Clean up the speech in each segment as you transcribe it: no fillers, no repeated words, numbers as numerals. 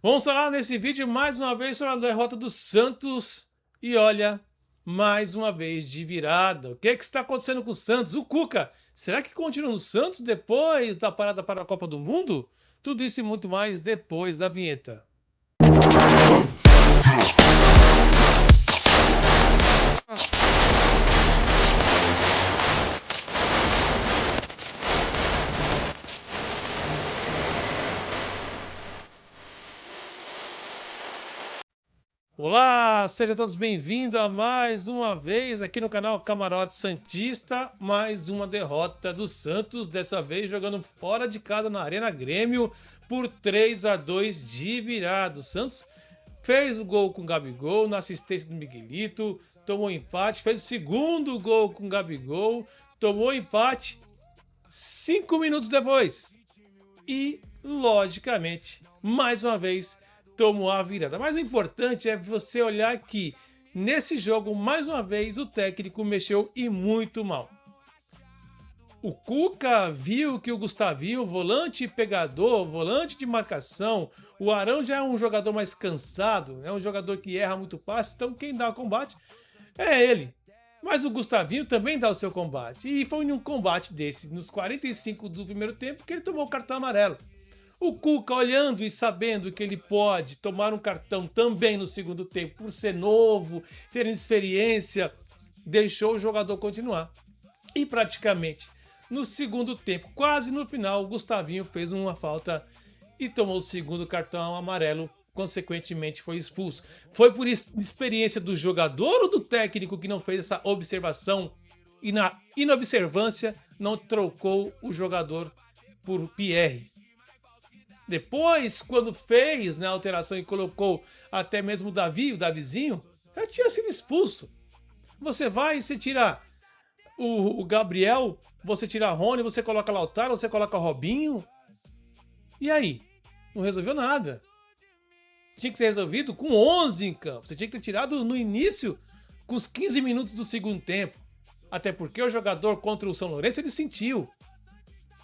Vamos falar nesse vídeo mais uma vez sobre a derrota do Santos e olha, mais uma vez de virada. O que está acontecendo com o Santos? O Cuca, será que continua no Santos depois da parada para a Copa do Mundo? Tudo isso e muito mais depois da vinheta. Olá, sejam todos bem-vindos a mais uma vez aqui no canal Camarote Santista. Mais uma derrota do Santos, dessa vez jogando fora de casa na Arena Grêmio por 3-2 de virada. O Santos fez o gol com o Gabigol na assistência do Miguelito, tomou empate, fez o segundo gol com o Gabigol, tomou empate 5 minutos depois. E, logicamente, mais uma vez, tomou a virada. Mas o importante é você olhar que, nesse jogo, mais uma vez, o técnico mexeu e muito mal. O Cuca viu que o Gustavinho, volante pegador, volante de marcação, o Arão já é um jogador mais cansado, é um jogador que erra muito fácil, então quem dá o combate é ele. Mas o Gustavinho também dá o seu combate. E foi num combate desse, nos 45 do primeiro tempo, que ele tomou o cartão amarelo. O Cuca, olhando e sabendo que ele pode tomar um cartão também no segundo tempo, por ser novo, ter experiência, deixou o jogador continuar. E praticamente no segundo tempo, quase no final, o Gustavinho fez uma falta e tomou o segundo cartão amarelo, consequentemente foi expulso. Foi por experiência do jogador ou do técnico que não fez essa observação e na inobservância não trocou o jogador por Pierre? Depois, quando fez, né, a alteração e colocou até mesmo o Davizinho, já tinha sido expulso. Você vai e você tira o Gabriel, você tira Rony, você coloca Lautaro, você coloca Robinho. E aí? Não resolveu nada. Tinha que ter resolvido com 11 em campo. Você tinha que ter tirado no início, com os 15 minutos do segundo tempo. Até porque o jogador contra o São Lourenço, ele sentiu.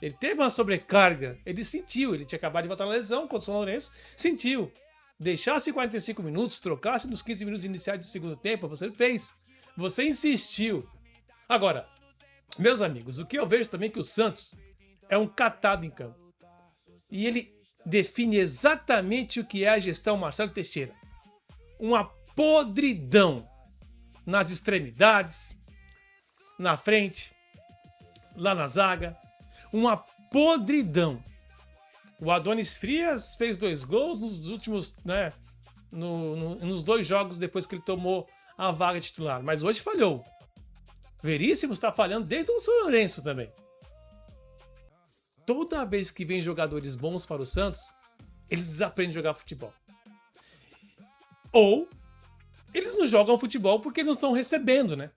Ele teve uma sobrecarga, ele sentiu. Ele tinha acabado de voltar na lesão contra o São Lourenço, sentiu. Deixasse 45 minutos, trocasse nos 15 minutos iniciais do segundo tempo, você fez. Você insistiu. Agora, meus amigos, o que eu vejo também é que o Santos é um catado em campo. E ele define exatamente o que é a gestão Marcelo Teixeira. Uma podridão nas extremidades, na frente, lá na zaga. Uma podridão. O Adonis Frias fez 2 gols nos últimos, né, nos 2 jogos depois que ele tomou a vaga titular. Mas hoje falhou. Veríssimo está falhando desde o São Lourenço também. Toda vez que vem jogadores bons para o Santos, eles desaprendem a jogar futebol. Ou eles não jogam futebol porque não estão recebendo, né?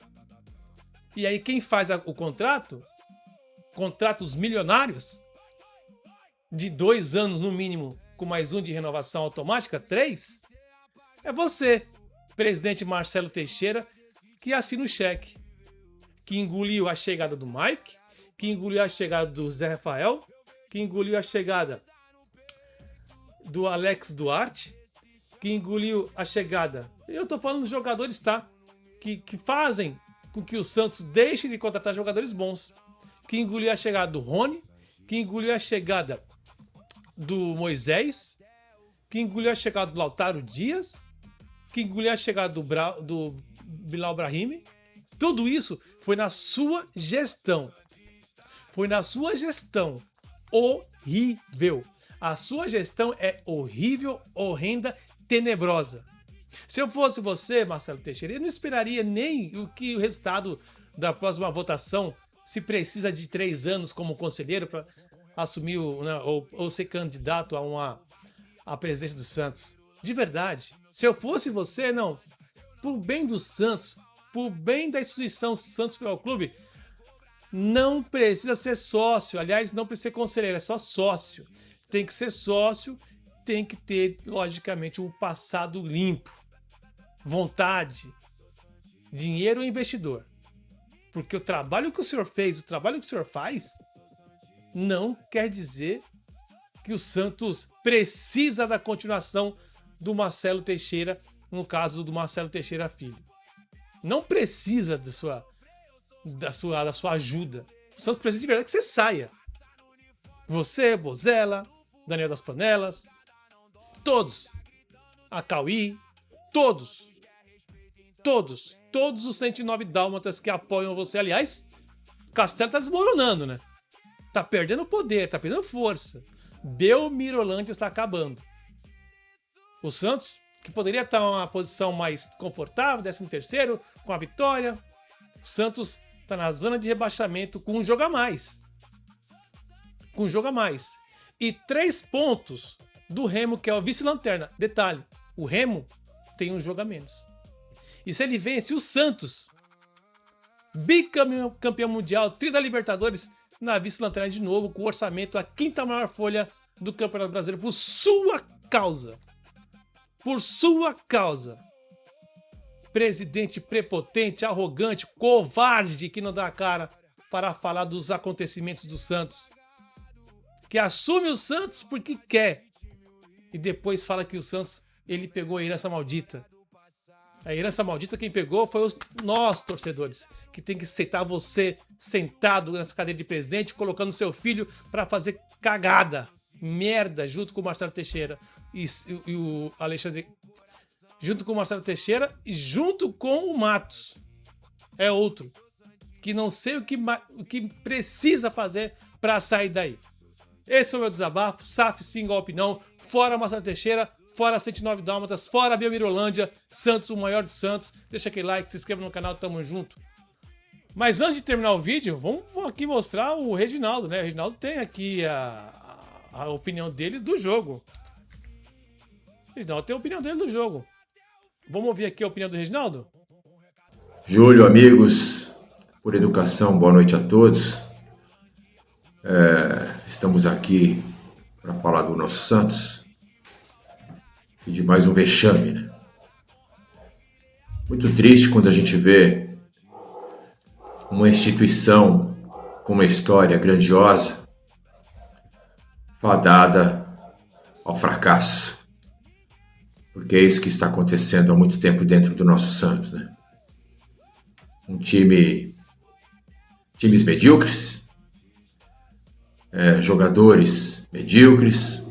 E aí quem faz o contrato, contratos milionários, de 2 anos no mínimo, com mais um de renovação automática, 3, é você, presidente Marcelo Teixeira, que assina o cheque. Que engoliu a chegada do Mike, que engoliu a chegada do Zé Rafael, que engoliu a chegada do Alex Duarte, que engoliu a chegada... Eu tô falando de jogadores, tá? Que fazem com que o Santos deixe de contratar jogadores bons. Que engoliu a chegada do Rony, que engoliu a chegada do Moisés, que engoliu a chegada do Lautaro Dias, que engoliu a chegada do Bilal Brahimi. Tudo isso foi na sua gestão. Foi na sua gestão. Horrível. A sua gestão é horrível, horrenda, tenebrosa. Se eu fosse você, Marcelo Teixeira, eu não esperaria nem o resultado da próxima votação, se precisa de 3 anos como conselheiro para assumir né, ou ser candidato à presidência do Santos. De verdade. Se eu fosse você, não. Por bem do Santos, por bem da instituição Santos Futebol Clube, não precisa ser sócio. Aliás, não precisa ser conselheiro, é só sócio. Tem que ser sócio, tem que ter, logicamente, um passado limpo. Vontade, dinheiro e investidor. Porque o trabalho que o senhor fez, o trabalho que o senhor faz, não quer dizer que o Santos precisa da continuação do Marcelo Teixeira, no caso do Marcelo Teixeira Filho. Não precisa da sua ajuda. O Santos precisa de verdade que você saia. Você, Bozella, Daniel das Panelas, todos. A Cauí, todos os 109 dálmatas que apoiam você. Aliás, o Castelo tá desmoronando, né? Tá perdendo poder, tá perdendo força. Belmirolândia está acabando. O Santos, que poderia estar em uma posição mais confortável, 13º, com a vitória. O Santos tá na zona de rebaixamento com um jogo a mais. E 3 pontos do Remo, que é o vice-lanterna. Detalhe, o Remo tem um jogo a menos. E se ele vence o Santos, bicampeão mundial, tri da Libertadores, na vice-lanterna de novo, com o orçamento, a 5ª maior folha do Campeonato Brasileiro, por sua causa. Por sua causa. Presidente prepotente, arrogante, covarde, que não dá a cara para falar dos acontecimentos do Santos. Que assume o Santos porque quer. E depois fala que o Santos, ele pegou a herança maldita. A herança maldita quem pegou foi nós, torcedores, que tem que aceitar você sentado nessa cadeira de presidente, colocando seu filho para fazer cagada, merda, junto com o Marcelo Teixeira e o Alexandre, junto com o Marcelo Teixeira e junto com o Matos. É outro que não sei o que precisa fazer para sair daí. Esse foi o meu desabafo. SAF sim, golpe não. Fora Marcelo Teixeira, fora 109 Dálmatas, fora Belmirolândia, Santos, o maior de Santos. Deixa aquele like, se inscreva no canal, tamo junto. Mas antes de terminar o vídeo, vamos aqui mostrar o Reginaldo, né? O Reginaldo tem aqui a opinião dele do jogo. O Reginaldo tem a opinião dele do jogo. Vamos ouvir aqui a opinião do Reginaldo? Júlio, amigos, por educação, boa noite a todos. Estamos aqui para falar do nosso Santos e de mais um vexame, né? Muito triste quando a gente vê uma instituição com uma história grandiosa fadada ao fracasso, porque é isso que está acontecendo há muito tempo dentro do nosso Santos, né? Times medíocres, jogadores medíocres,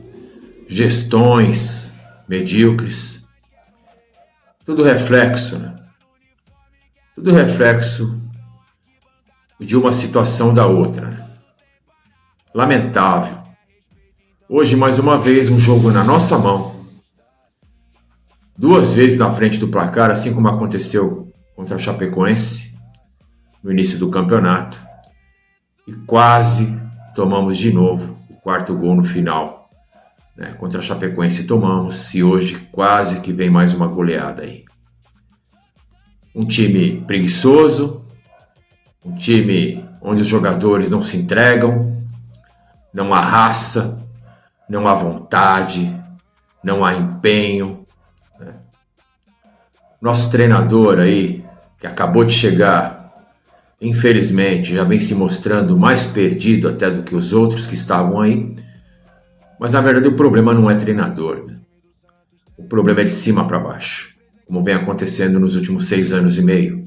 gestões medíocres, tudo reflexo, né? Tudo reflexo de uma situação da outra, né? Lamentável. Hoje, mais uma vez, um jogo na nossa mão, 2 vezes na frente do placar, assim como aconteceu contra a Chapecoense no início do campeonato, e quase tomamos de novo o 4º gol no final, né? Contra a Chapecoense tomamos, e hoje quase que vem mais uma goleada aí. Um time preguiçoso, um time onde os jogadores não se entregam, não há raça, não há vontade, não há empenho, né? Nosso treinador aí, que acabou de chegar, infelizmente, já vem se mostrando mais perdido até do que os outros que estavam aí. Mas, na verdade, o problema não é treinador, né? O problema é de cima para baixo, como vem acontecendo nos últimos 6 anos e meio.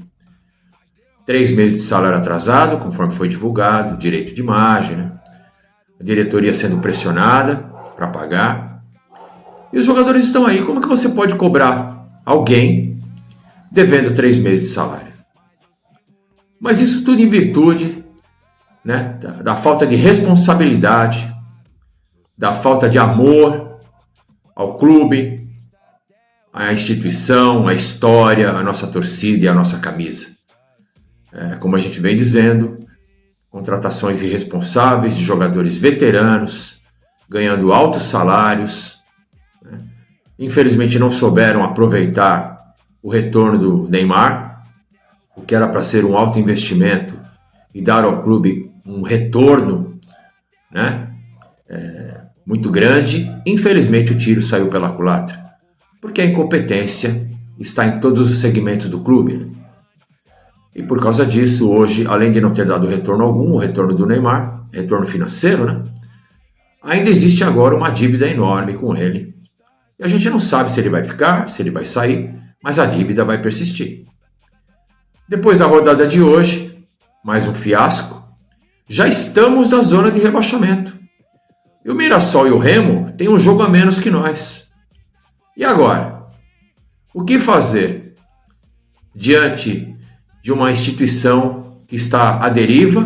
3 meses de salário atrasado, conforme foi divulgado, direito de imagem, né? A diretoria sendo pressionada para pagar. E os jogadores estão aí. Como que você pode cobrar alguém devendo 3 meses de salário? Mas isso tudo em virtude, né, da falta de responsabilidade, da falta de amor ao clube, à instituição, à história, à nossa torcida e à nossa camisa. Como a gente vem dizendo, contratações irresponsáveis de jogadores veteranos, ganhando altos salários, né? Infelizmente não souberam aproveitar o retorno do Neymar, o que era para ser um alto investimento e dar ao clube um retorno, né, muito grande. Infelizmente o tiro saiu pela culatra, porque a incompetência está em todos os segmentos do clube, né? E por causa disso, hoje, além de não ter dado retorno algum, o retorno do Neymar, retorno financeiro, né, ainda existe agora uma dívida enorme com ele. E a gente não sabe se ele vai ficar, se ele vai sair, mas a dívida vai persistir. Depois da rodada de hoje, mais um fiasco, já estamos na zona de rebaixamento. E o Mirassol e o Remo têm um jogo a menos que nós. E agora? O que fazer diante de uma instituição que está à deriva,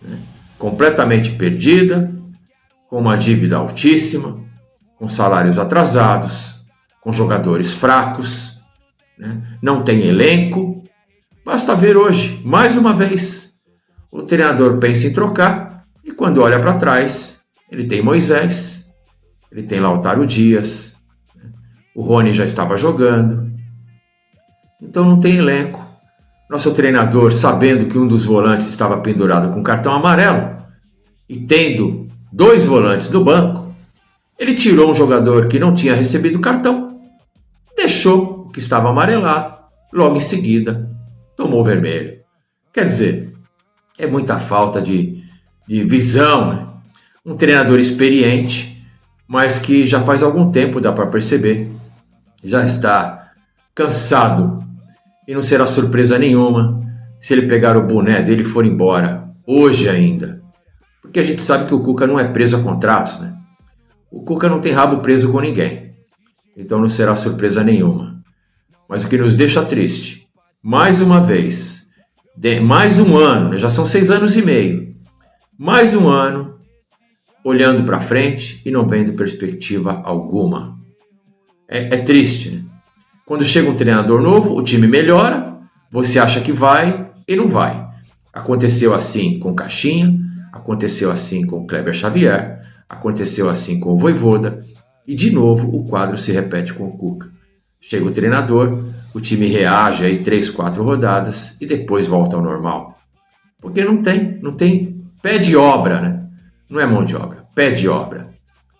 né, completamente perdida, com uma dívida altíssima, com salários atrasados, com jogadores fracos, né, não tem elenco? Basta ver hoje, mais uma vez, o treinador pensa em trocar e quando olha para trás, ele tem Moisés, ele tem Lautaro Dias, o Rony já estava jogando, então não tem elenco. Nosso treinador, sabendo que um dos volantes estava pendurado com cartão amarelo e tendo 2 volantes no banco, ele tirou um jogador que não tinha recebido cartão, deixou o que estava amarelado, logo em seguida tomou vermelho. Quer dizer, é muita falta de visão, né? Um treinador experiente, mas que já faz algum tempo, dá para perceber, já está cansado e não será surpresa nenhuma se ele pegar o boné dele e for embora, hoje ainda. Porque a gente sabe que o Cuca não é preso a contratos, né? O Cuca não tem rabo preso com ninguém, então não será surpresa nenhuma. Mas o que nos deixa triste, mais uma vez, mais um ano, né? Já são 6 anos e meio, mais um ano, olhando para frente e não vendo perspectiva alguma. É triste, né? Quando chega um treinador novo, o time melhora, você acha que vai e não vai. Aconteceu assim com Caixinha, aconteceu assim com Kleber Xavier, aconteceu assim com o Vojvoda e de novo o quadro se repete com o Cuca. Chega o treinador, o time reage aí 3, 4 rodadas e depois volta ao normal. Porque não tem pé de obra, né? Não é mão de obra, pé de obra.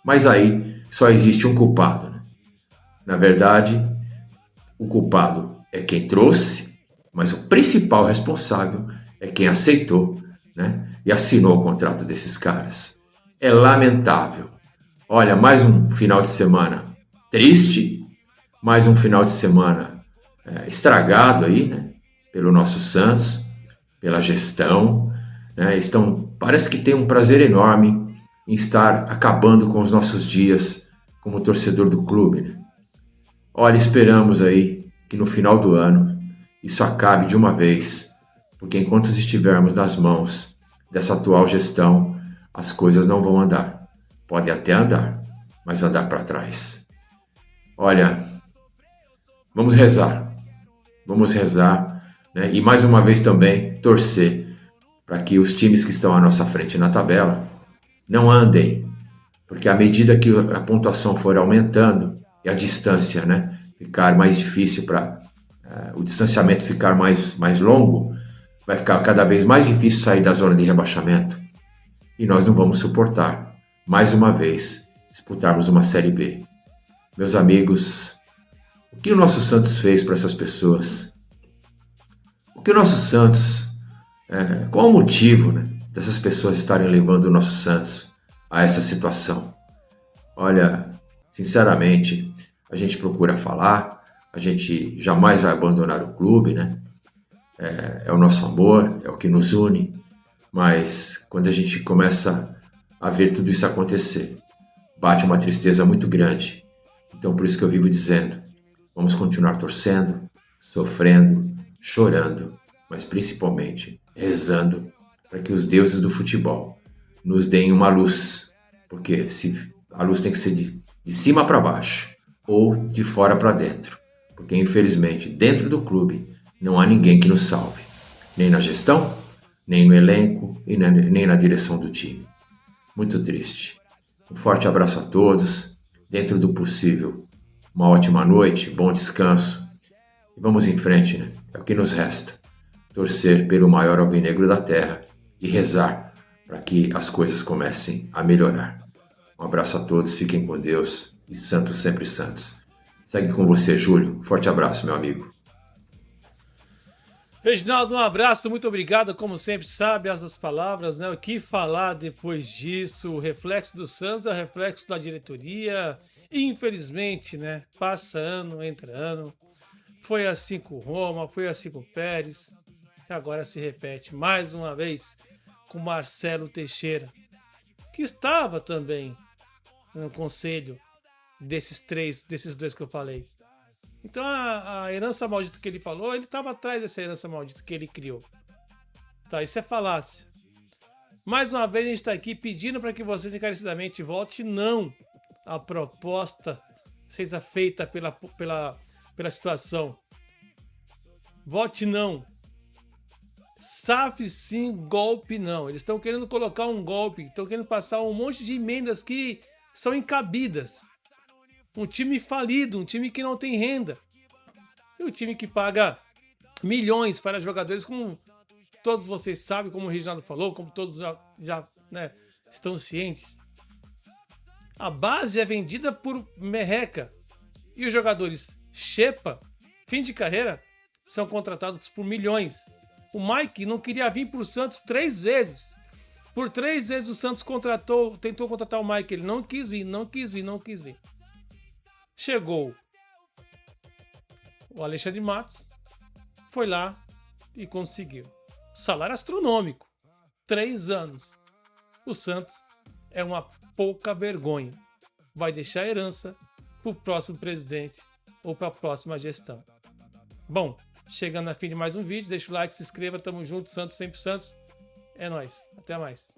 Mas aí só existe um culpado, né? Na verdade, o culpado é quem trouxe, mas o principal responsável é quem aceitou, né, e assinou o contrato desses caras. É lamentável. Olha, mais um final de semana triste, mais um final de semana estragado aí, né, pelo nosso Santos, pela gestão, né, parece que tem um prazer enorme em estar acabando com os nossos dias como torcedor do clube, né? Olha, esperamos aí que no final do ano isso acabe de uma vez, porque enquanto estivermos nas mãos dessa atual gestão, as coisas não vão andar. Pode até andar, mas andar para trás. Olha, vamos rezar, né? E mais uma vez também torcer para que os times que estão à nossa frente na tabela não andem, porque à medida que a pontuação for aumentando e a distância, né, ficar mais difícil, o distanciamento ficar mais longo, vai ficar cada vez mais difícil sair da zona de rebaixamento. E nós não vamos suportar, mais uma vez, disputarmos uma Série B. Meus amigos, o que o nosso Santos fez para essas pessoas? O que o nosso Santos... qual o motivo, né, dessas pessoas estarem levando o nosso Santos a essa situação? Olha, sinceramente, a gente procura falar, a gente jamais vai abandonar o clube, né? É o nosso amor, é o que nos une, mas quando a gente começa a ver tudo isso acontecer, bate uma tristeza muito grande. Então, por isso que eu vivo dizendo, vamos continuar torcendo, sofrendo, chorando, mas principalmente rezando para que os deuses do futebol nos deem uma luz, porque a luz tem que ser de cima para baixo ou de fora para dentro, porque infelizmente dentro do clube não há ninguém que nos salve, nem na gestão, nem no elenco e nem na direção do time. Muito triste. Um forte abraço a todos, dentro do possível, uma ótima noite, bom descanso e vamos em frente, né? É o que nos resta. Torcer pelo maior alvinegro da terra e rezar para que as coisas comecem a melhorar. Um abraço a todos, fiquem com Deus e Santos sempre Santos. Segue com você, Júlio. Forte abraço, meu amigo. Reginaldo, um abraço, muito obrigado. Como sempre, sabe as palavras, né? O que falar depois disso? O reflexo do Santos é o reflexo da diretoria. Infelizmente, né? Passa ano, entra ano. Foi assim com o Roma, foi assim com o Pérez. E agora se repete mais uma vez com Marcelo Teixeira, que estava também no conselho desses dois que eu falei. Então a herança maldita que ele falou, ele estava atrás dessa herança maldita que ele criou. Tá, isso é falácia. Mais uma vez a gente está aqui pedindo para que vocês encarecidamente votem não a proposta seja feita pela situação. Vote não. SAF sim, golpe não. Eles estão querendo colocar um golpe, estão querendo passar um monte de emendas que são incabidas. Um time falido, um time que não tem renda. E um time que paga milhões para jogadores, como todos vocês sabem, como o Reginaldo falou, como todos já né, estão cientes. A base é vendida por merreca. E os jogadores Xepa, fim de carreira, são contratados por milhões. O Mike não queria vir para o Santos 3 vezes. Por 3 vezes o Santos tentou contratar o Mike. Ele não quis vir. Chegou o Alexandre Matos, foi lá e conseguiu. Salário astronômico. 3 anos. O Santos é uma pouca vergonha. Vai deixar a herança para o próximo presidente ou para a próxima gestão. Bom, chegando a fim de mais um vídeo, deixa o like, se inscreva, tamo junto, Santos sempre Santos. É nóis, até mais.